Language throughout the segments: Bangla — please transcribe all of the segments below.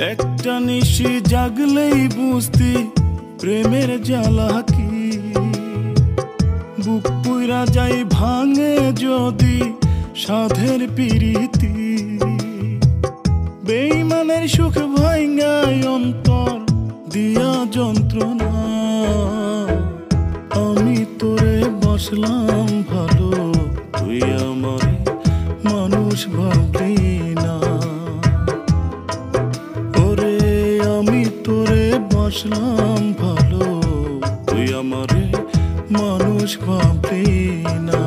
একটা নিশি জাগলেই বুঝতি প্রেমের জ্বালা কি। বুক পুইরা যাই ভাঙে যদি সাধের পিরিতি। বেইমানের সুখ ভাঙায় অন্তর দিয়া যন্ত্রণা। আমি তোরে বাসলাম ভালো, তুই আমারে মানুষ ভাবলি না। ওরে আমি তোরে বাসলাম ভালো, তুই আমারে মানুষ ভাবলি না।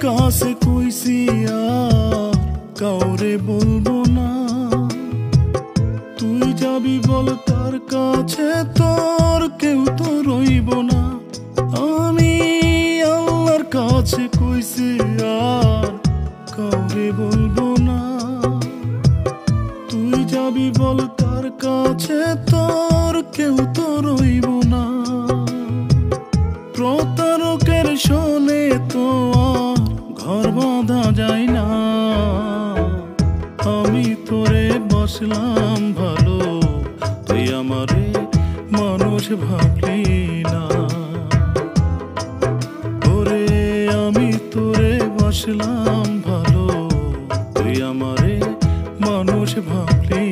কাছে কইছি আর কাউরে বলবো না। তুই যাবি বল তার কাছে, তোর কেউ তো রইব না। আমি আল্লাহর কাছে কইছি আর কাউরে বলবো না। তুই যাবি বল তার কাছে, তোর কেউ তো রইব না। প্রতারকের শোনে তো ঘর বাঁধা যায় না। আমি তোরে বাসলাম ভালো, তুই আমারে মানুষ ভাবলি না। ওরে আমি তোরে বাসলাম ভালো, তুই আমারে মানুষ ভাবলি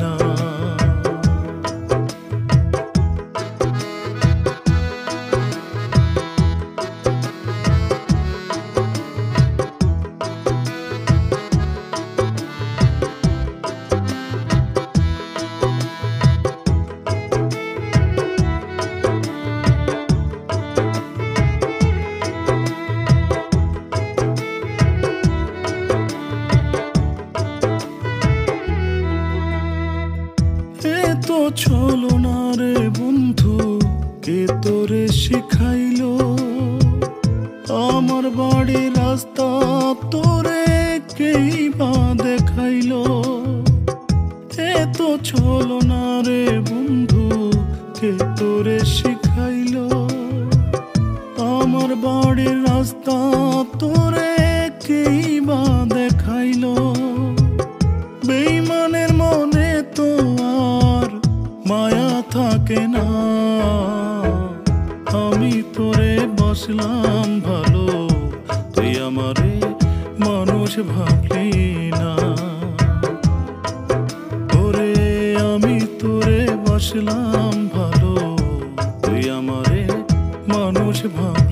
না। তো চলো না রে বন্ধু, কে তোরে শিখাইলো? আমার বাড়ির রাস্তা তোরে কেই বা দেখাইলো? এ তো চলো না রে বন্ধু, কে তোরে শিখাইলো? আমার বাড়ির রাস্তা তোরে কেই বা দেখাইলো? বেইমানের মনে তো মায়া থাকে না। আমি তোরে বাসলাম ভালো, তুই আমারে মানুষ ভাবলি না। ওরে আমি তোরে বাসলাম ভালো, তুই আমারে মানুষ ভাবলি না।